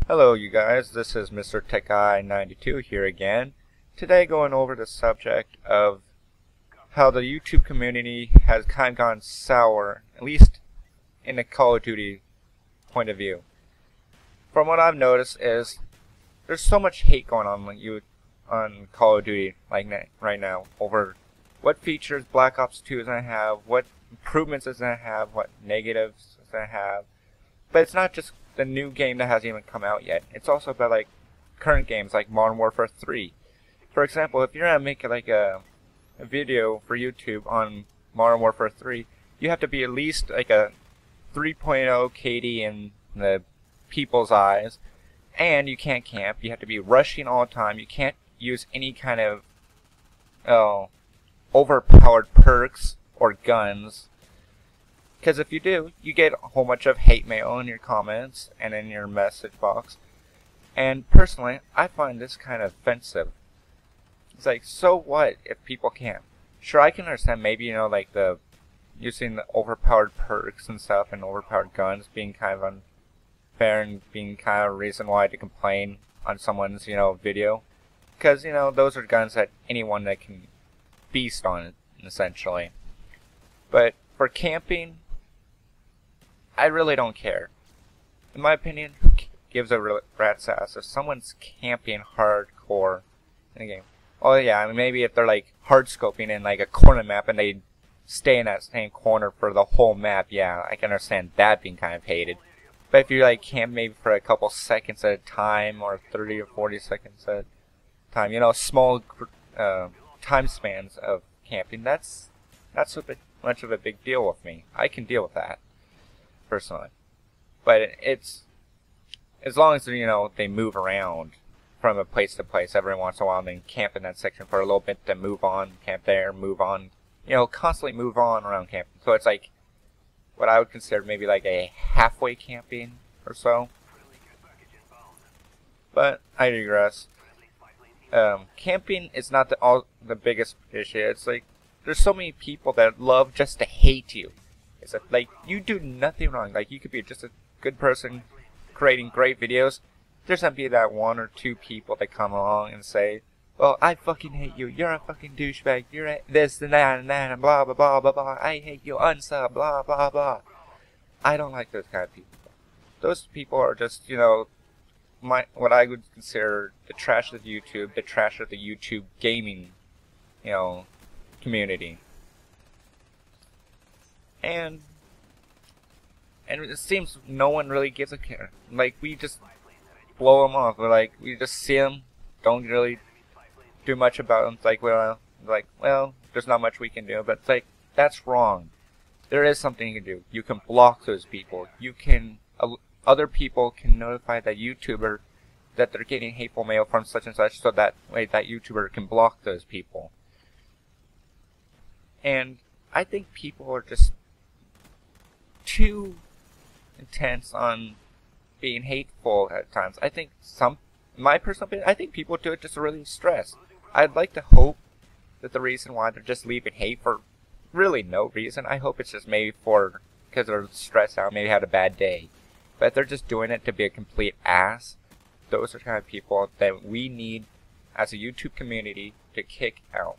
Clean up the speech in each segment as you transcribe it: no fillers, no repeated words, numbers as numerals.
Hello you guys, this is Mr. Tech Guy 92 here again. Today going over the subject of how the YouTube community has kind of gone sour, at least in the Call of Duty point of view. From what I've noticed is there's so much hate going on Call of Duty right now over what features Black Ops 2 is going to have, what improvements it's going to have, what negatives it's going to have. But it's not just the new game that hasn't even come out yet. It's also about like current games like Modern Warfare 3. For example, if you're gonna make like a video for YouTube on Modern Warfare 3, you have to be at least like a 3.0 KD in the people's eyes, and you can't camp. You have to be rushing all the time. You can't use any kind of overpowered perks or guns. Because if you do, you get a whole bunch of hate mail in your comments and in your message box. And personally, I find this kind of offensive. It's like, so what if people can't? Sure, I can understand maybe, like using the overpowered perks and stuff and overpowered guns being kind of unfair and being kind of a reason why to complain on someone's, video. Because, those are guns that anyone that can beast on it, essentially. But for camping, I really don't care. In my opinion, who gives a rat's ass if someone's camping hardcore in a game? Oh yeah, I mean, maybe if they're like hard scoping in like a corner map and they stay in that same corner for the whole map, yeah, I can understand that being kind of hated. But if you like camp maybe for a couple seconds at a time, or 30 or 40 seconds at a time, small time spans of camping, that's a bit much of a big deal with me. I can deal with that personally, but it's as long as they move around from a place to place every once in a while, and then camp in that section for a little bit, then move on, camp there, move on, constantly move on around camping. So it's like what I would consider maybe like a halfway camping or so. But I digress. Camping is not the biggest issue. It's like there's so many people that love just to hate you. It's like you do nothing wrong. Like you could be just a good person creating great videos. There's gonna be that one or two people that come along and say, "Well, I fucking hate you. You're a fucking douchebag. You're this and that and blah blah blah blah blah. I hate you. Unsub. Blah blah blah." I don't like those kind of people. Those people are just what I would consider the trash of YouTube, the trash of the YouTube gaming, community. And it seems no one really gives a care. Like, we just blow them off. We just see them, don't really do much about them. It's like, well, there's not much we can do. But it's like, that's wrong. There is something you can do. You can block those people. You can, other people can notify that YouTuber that they're getting hateful mail from such and such, so that way that YouTuber can block those people. And I think people are just too intense on being hateful at times. I think my personal opinion, I think people do it just to relieve stress. I'd like to hope that the reason why they're just leaving hate for really no reason, I hope it's just maybe because they're stressed out, maybe had a bad day. But if they're just doing it to be a complete ass, those are the kind of people that we need as a YouTube community to kick out.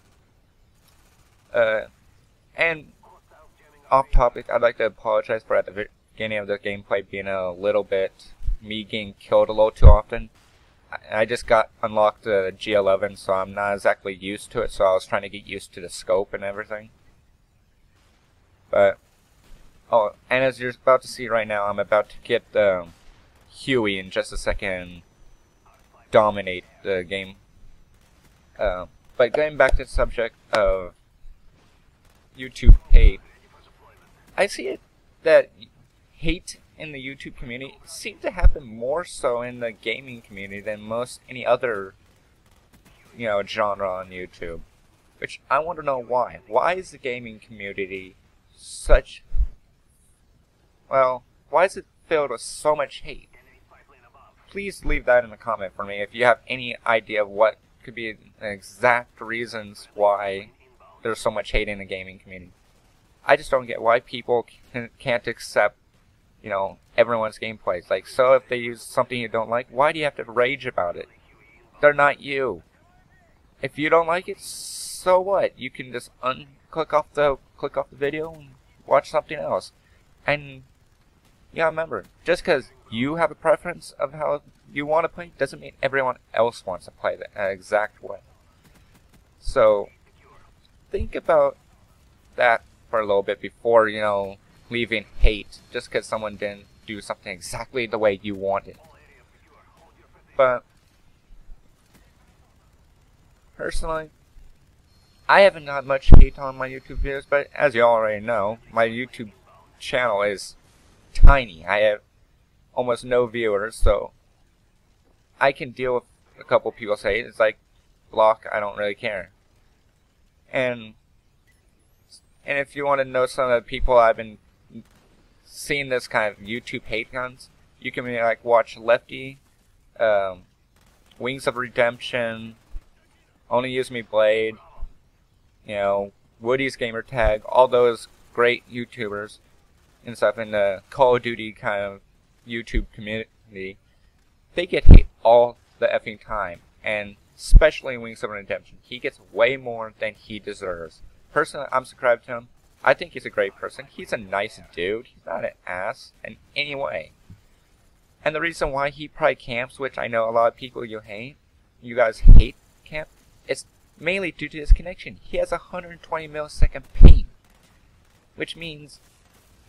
And off topic, I'd like to apologize for at the beginning of the gameplay being a little bit me getting killed a little too often. I just got unlocked the G11, so I'm not exactly used to it, so I was trying to get used to the scope and everything. But, oh, and as you're about to see right now, I'm about to get Huey in just a second and dominate the game. But going back to the subject of YouTube hate, I see it that hate in the YouTube community seems to happen more so in the gaming community than most any other, genre on YouTube. Which I want to know why. Why is the gaming community why is it filled with so much hate? Please leave that in the comment for me if you have any idea of what could be the exact reasons why there's so much hate in the gaming community. I just don't get why people can't accept, everyone's gameplays. Like, so if they use something you don't like, why do you have to rage about it? They're not you. If you don't like it, so what? You can just click off the video and watch something else. And yeah, remember, just because you have a preference of how you want to play doesn't mean everyone else wants to play that exact way. So think about that for a little bit before, you know, leaving hate just because someone didn't do something exactly the way you wanted. But personally, I haven't got much hate on my YouTube videos, but as you already know, my YouTube channel is tiny. I have almost no viewers, so I can deal with a couple people say it's like block, I don't really care. And if you want to know some of the people I've been seeing this kind of YouTube hate guns, you can like watch Lefty, Wings of Redemption, Only Use Me Blade, you know, Woody's Gamer Tag, all those great YouTubers and stuff in the Call of Duty kind of YouTube community. They get hate all the effing time, and especially Wings of Redemption. He gets way more than he deserves. Personally, I'm subscribed to him. I think he's a great person. He's a nice dude. He's not an ass in any way. And the reason why he probably camps, which I know a lot of people you guys hate camp, it's mainly due to his connection. He has 120 millisecond ping, which means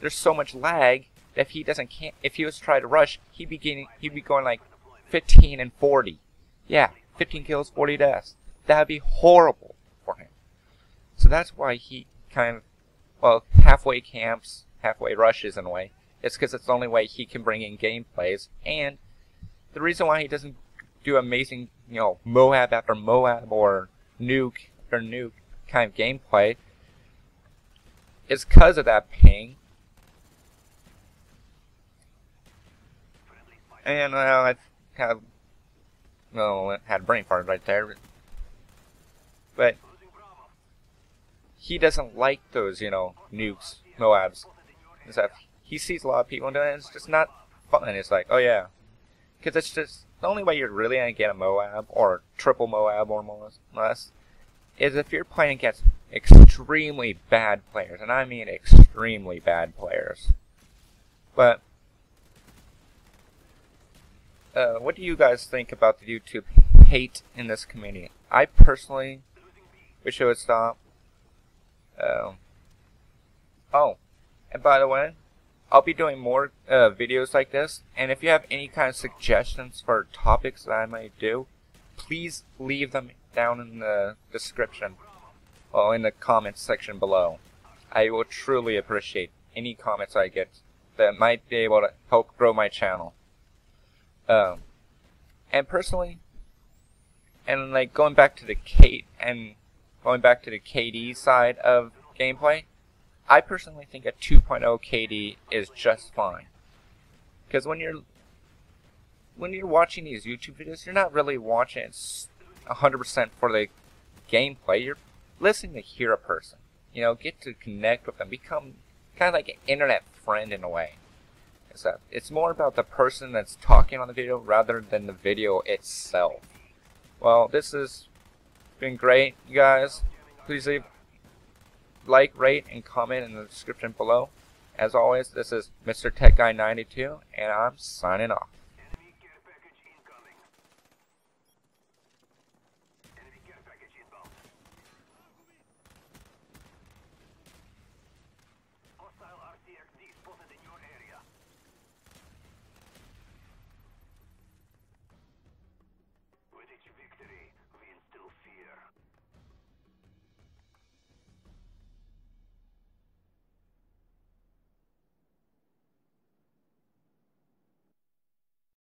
there's so much lag that if he doesn't camp, if he was to try to rush, he'd be going like 15 and 40. Yeah, 15 kills, 40 deaths. That'd be horrible for him. So that's why he kind of, well, halfway camps, halfway rushes in a way. It's because it's the only way he can bring in gameplays. And the reason why he doesn't do amazing, you know, Moab after Moab or nuke or nuke kind of gameplay is because of that ping. And I kind of, well, had a brain fart right there. But he doesn't like those, you know, nukes, Moabs, and stuff. He sees a lot of people doing it, and it's just not fun. It's like, oh yeah. Because it's just, the only way you're really going to get a Moab, or triple Moab or more or less, is if you're playing against extremely bad players. And I mean extremely bad players. But what do you guys think about the YouTube hate in this community? I personally wish it would stop. Oh, and by the way, I'll be doing more videos like this, and if you have any kind of suggestions for topics that I might do, please leave them down in the description, or in the comments section below. I will truly appreciate any comments I get that might be able to help grow my channel. And personally, and like going back to the KD side of gameplay, I personally think a 2.0 KD is just fine. Because when you're watching these YouTube videos, you're not really watching it 100% for the gameplay. You're listening to hear a person. You know, get to connect with them, become kind of like an internet friend in a way. So it's more about the person that's talking on the video rather than the video itself. Well, this has been great, you guys. Please leave like, rate, and comment in the description below. As always, this is Mr. Tech Guy 92, and I'm signing off.